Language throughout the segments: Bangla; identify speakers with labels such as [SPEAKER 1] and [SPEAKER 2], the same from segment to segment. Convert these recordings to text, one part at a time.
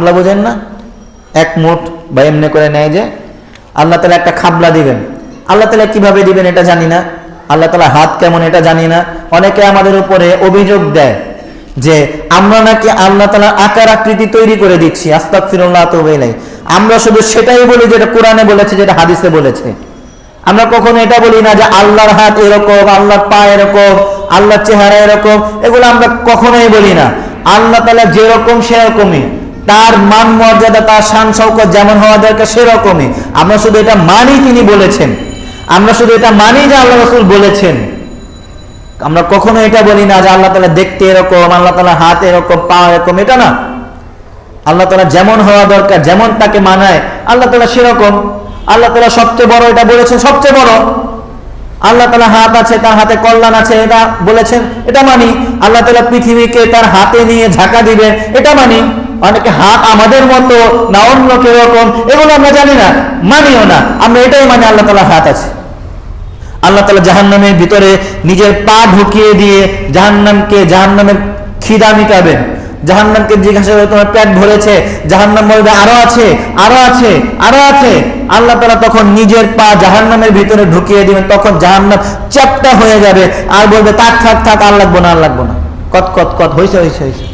[SPEAKER 1] আল্লাহ বোঝেন না, এক মুঠ বা এমনি করে নেয় যে আল্লাহ তাআলা একটা খাবলা দিবেন। আল্লাহ তাআলা কিভাবে দিবেন এটা জানি না, আল্লাহ তাআলা হাত কেমন এটা জানি না। অনেকে আমাদের উপরে অভিযোগ দেয় যে আমরা নাকি আল্লাহ তাআলার আকার আকৃতি তৈরি করে দিচ্ছি। আস্তাগফিরুল্লাহ ওয়া তাওবা ইলাইহি। আমরা শুধু সেটাই বলি যেটা কোরআনে বলেছে, যেটা হাদিসে বলেছে। আমরা কখনো এটা বলি না যে আল্লাহর হাত এরকম, আল্লাহর পা এরকম, আল্লাহর চেহারা এরকম। এগুলো আমরা কখনোই বলি না। আল্লাহ তাআলা যেরকম সেরকমই, তার মান মর্যাদা, তার শান শওকত যেমন হওয়া দরকার সেরকমই। আমরা শুধু এটা মানি তিনি বলেছেন, আমরা শুধু এটা মানি যে আল্লাহ রাসূল বলেছেন। আমরা কখনো এটা বলি না যে আল্লাহ তাআলা দেখতে এরকম, আল্লাহ তাআলা হাত এরকম, পা এরকম, এটা না। আল্লাহ তাআলা যেমন হওয়া দরকার, যেমন তাকে মানায়, আল্লাহ তাআলা সেরকম। আল্লাহ তাআলা সবচেয়ে বড়, এটা বলেছেন সবচেয়ে বড়। আল্লাহ তাআলা হাত আছে, তার হাতে কল্যাণ আছে, এটা বলেছেন, এটা মানি। আল্লাহ তাআলা পৃথিবীকে তার হাতে নিয়ে ঝাঁকা দিবে, এটা মানি। অনেকে হাত আমাদের মতো না অন্য কেউ রকম, এগুলো আমরা জানি না, মানিও না। আমরা এটাই মানি আল্লাহ তাআলা হাত আছে। আল্লাহ তাআলা জাহান্নামের ভিতরে নিজের পা ঢুকিয়ে দিয়ে জাহান্নামের খিদা মিটাবেন। জাহান্নামকে জিজ্ঞাসা করে তোমার পেট ভরেছে? জাহান্নাম বলবে আরো আছে, আরো আছে, আরো আছে। আল্লাহ তাআলা তখন নিজের পা জাহান্নামের ভিতরে ঢুকিয়ে দিবেন। তখন জাহান্নাম চ্যাপ্টা হয়ে যাবে আর বলবে থাক থাক থাক, আর লাগবো না, আর লাগবো না, কত কত কত, হয়েছে হয়েছে হয়েছে।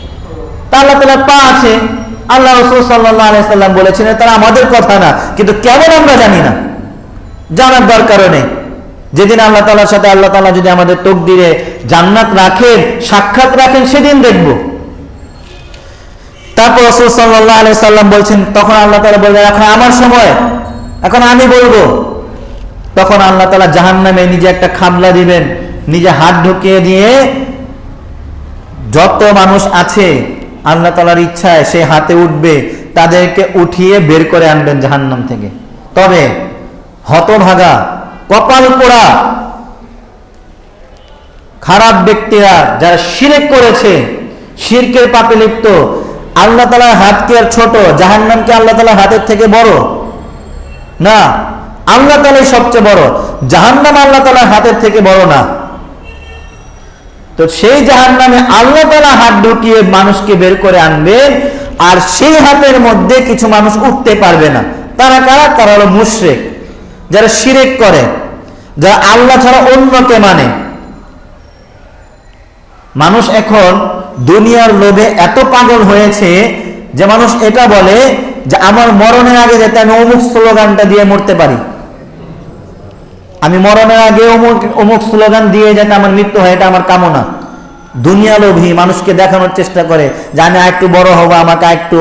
[SPEAKER 1] তা আল্লাহ তাআলার পা আছে, আল্লাহ রাসূল সাল্লাল্লাহু আলাইহি সাল্লাম বলেছেন, তারা আমাদের কথা না, কিন্তু কেমন আমরা জানি না, জানার দরকারও নেই। যেদিন আল্লাহ তাআলার সাথে আল্লাহ তাআলা যদি আমাদের তকদিরে জান্নাত রাখেন, সাক্ষাৎ রাখেন, সেদিন দেখব। তারপর রাসূল সাল্লাল্লাহু আলাইহি সাল্লাম বলছেন, তখন আল্লাহ তাআলা বলবেন এখন আমার সময়, এখন আমি বলবো। তখন আল্লাহ তাআলা জাহান্নামে নিজে একটা খাবলা দিবেন, নিজে হাত ঢুকিয়ে দিয়ে যত মানুষ আছে আল্লাহ তাআলার ইচ্ছায় সে হাতে উঠবে, তাদেরকে উঠিয়ে বের করে আনবেন জাহান্নাম থেকে। তবে হতভাগা, কপাল পোড়া খারাপ ব্যক্তিরা, যারা শিরক করেছে, শিরকের পাপে লিপ্ত, আল্লাহ তাআলার হাত কি আর ছোট? জাহান্নাম কি আল্লাহ তাআলার হাতের থেকে বড়? না, আল্লাহ তাআলাই সবচেয়ে বড়, জাহান্নাম আল্লাহ তাআলার হাতের থেকে বড় না। তো সেই জাহান্নামে আল্লাহ তাআলা হাত ঢুকিয়ে মানুষকে বের করে আনবেন, আর সেই হাতের মধ্যে কিছু মানুষ উঠতে পারবে না। তারা কারা? তারা হলো মুশরিক, যারা শিরক করে, যারা আল্লাহ ছাড়া অন্যকে মানে। মানুষ এখন দুনিয়ার লোভে এত পাগল হয়েছে যে মানুষ এটা বলে যে আমার মরণের আগে যাতে আমি অমুক স্লোগানটা দিয়ে মরতে পারি, আমি মরণের আগে অমুক স্লোগান দিয়ে যাতে আমার মৃত্যু হয়, এটা আমার কামনা। দুনিয়া লোভী, মানুষকে দেখানোর চেষ্টা করে যে আমি একটু বড় হবো, আমাকে একটু,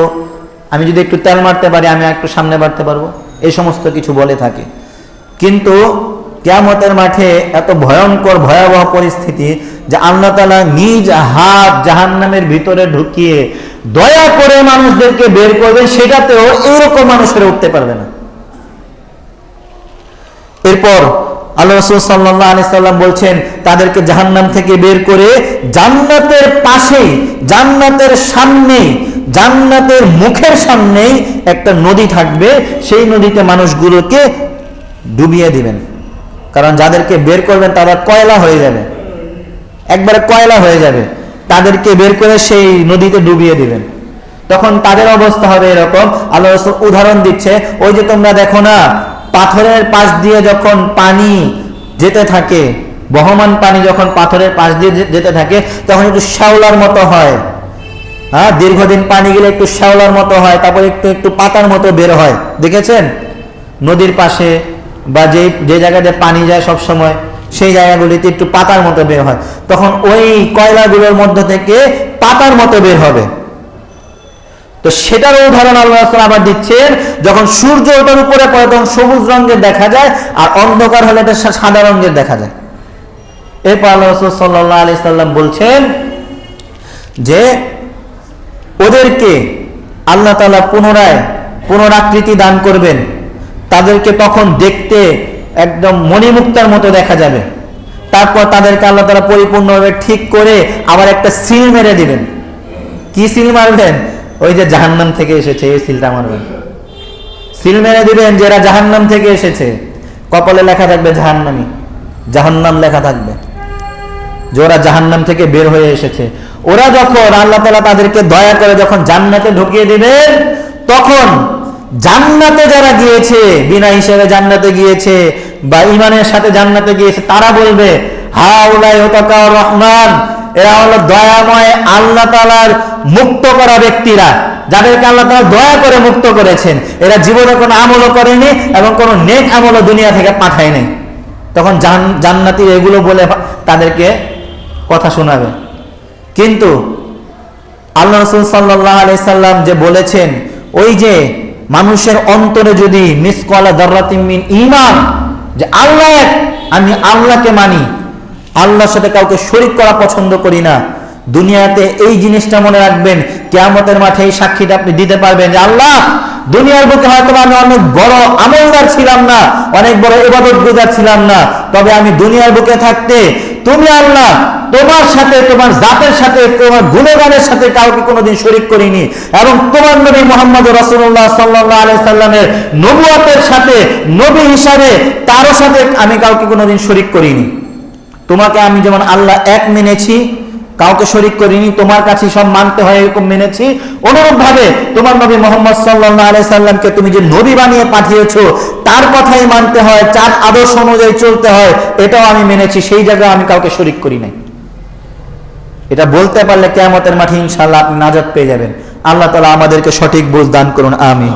[SPEAKER 1] আমি যদি একটু তেল মারতে পারি আমি একটু সামনে বাড়তে পারবো, এই সমস্ত কিছু বলে থাকে। কিন্তু কিয়ামতের মাঠে এত ভয়ঙ্কর ভয়াবহ পরিস্থিতি যে আল্লাহ তাআলা নিজ হাত জাহান্নামের ভিতরে ঢুকিয়ে দয়া করে মানুষদেরকে বের করবেন, সেটাতেও এরকম মানুষেরা উঠতে পারবে না। এরপর আল্লাহ রাসূল সাল্লাল্লাহু আলাইহি সাল্লাম বলছেন, তাদেরকে জাহান্নাম থেকে বের করে জান্নাতের পাশেই, জান্নাতের সামনেই, জান্নাতের মুখের সামনেই একটা নদী থাকবে, সেই নদীতে মানুষগুলোকে ডুবিয়ে দিবেন। কারণ যাদেরকে বের করবেন তারা কয়লা হয়ে যাবে, একবারে কয়লা হয়ে যাবে। তাদেরকে বের করে সেই নদীতে ডুবিয়ে দিবেন। তখন তাদের অবস্থা হবে এরকম। আল্লাহ রাসূল উদাহরণ দিচ্ছে, ওই যে তোমরা দেখো না, পাথরের পাশ দিয়ে যখন পানি যেতে থাকে, বহমান পানি যখন পাথরের পাশ দিয়ে যেতে থাকে, তখন একটু শ্যাওলার মতো হয়। হ্যাঁ, দীর্ঘদিন পানি গেলে একটু শ্যাওলার মতো হয়, তারপর একটু একটু পাতার মতো বের হয়। দেখেছেন নদীর পাশে বা যে জায়গাতে পানি যায় সব সময়, সেই জায়গাগুলিতে একটু পাতার মতো বের হয়। তখন ওই কয়লাগুলোর মধ্য থেকে পাতার মতো বের হবে। তো সেটার উদাহরণ আল্লাহ রাসূল আবার দিচ্ছেন, যখন সূর্য ওটার উপরে পড়ে তখন সবুজ রঙের দেখা যায়, আর অন্ধকার হলে এটা সাদা রঙের দেখা যায়। এরপর আল্লাহ রাসূল সাল্লাল্লাহু আলাইহি সাল্লাম বলছেন যে ওদেরকে আল্লাহ তাআলা পুনরাকৃতি দান করবেন, তাদেরকে তখন দেখতে একদম মণিমুক্তার মতো দেখা যাবে। তারপর তাদেরকে আল্লাহ তাআলা পরিপূর্ণভাবে ঠিক করে আবার একটা সিল মেরে দিবেন। কি সিল মারবেন? ওই যে জাহান্নাম থেকে এসেছে এই সিলটা মারবেন। সিল মেরে দিবেন যারা জাহান্নাম থেকে এসেছে, কপালে লেখা থাকবে জাহান্নামী, জাহান্নাম লেখা থাকবে যে ওরা জাহান্নাম থেকে বের হয়ে এসেছে। ওরা যখন আল্লাহ তাআলা তাদেরকে দয়া করে যখন জান্নাতে ঢুকিয়ে দিবেন, তখন জান্নাতে যারা গিয়েছে, বিনা হিসেবে জান্নাতে গিয়েছে বা ঈমানের সাথে জান্নাতে গিয়েছে, তারা বলবে হাউলাই ওতাকার রহমান, এরা হলো দয়াময় আল্লাহ তাআলার মুক্ত করা ব্যক্তিরা, যাদেরকে আল্লাহ তাআলা দয়া করে মুক্ত করেছেন। এরা জীবনে কোনো আমলও করেনি এবং কোনো নেক আমলও দুনিয়া থেকে পাঠায়নি। তখন জান্নাতি এগুলো বলে তাদেরকে কথা শোনাবে। কিন্তু আল্লাহ রাসূল সাল্লাল্লাহু আলাইহি সাল্লাম যে বলেছেন, ওই যে মানুষের অন্তরে যদি মিসকালা যাররাতিন মিন ঈমান, যে আল্লাহ এক, আমি আল্লাহকে মানি, আল্লাহর সাথে কাউকে শরীক করা পছন্দ করি না, দুনিয়াতে এই জিনিসটা মনে রাখবেন, কিয়ামতের মাঠে এই সাক্ষীটা আপনি দিতে পারবেন যে আল্লাহ, দুনিয়ার বুকে হয়তো আমি অনেক বড় আমলদার ছিলাম না, অনেক বড় ইবাদতগুজার ছিলাম না, তবে আমি দুনিয়ার বুকে থাকতে তুমি আল্লাহ তোমার সাথে, তোমার জাতের সাথে, তোমার গুণগানের সাথে কাউকে কোনোদিন শরীক করিনি, এবং তোমার নবী মুহাম্মদ রাসূলুল্লাহ সাল্লাল্লাহু আলাইহি সাল্লামের নবুয়তের সাথে, নবী হিসাবে তারও সাথে আমি কাউকে কোনোদিন শরীক করিনি। তোমাকে আমি যেমন আল্লাহ এক মেনেছি, কাউকে শরীক করিনি, তোমার কাছে সব মানতে হয় এরকম মেনেছি, অনুরূপ ভাবে তোমার নবী মুহাম্মদ সাল্লাল্লাহু আলাইহি সাল্লামকে তুমি যে নবী বানিয়ে পাঠিয়েছো, তার কথাই মানতে হয়, তার আদর্শ অনুযায়ী চলতে হয়, এটাও আমি মেনেছি, সেই জায়গায় আমি কাউকে শরীক করি নাই। এটা বলতে পারলে কিয়ামতের মাঠে ইনশাআল্লাহ আপনি নাজাত পেয়ে যাবেন। আল্লাহ তাআলা আমাদেরকে সঠিক বুঝ দান করুন, আমিন।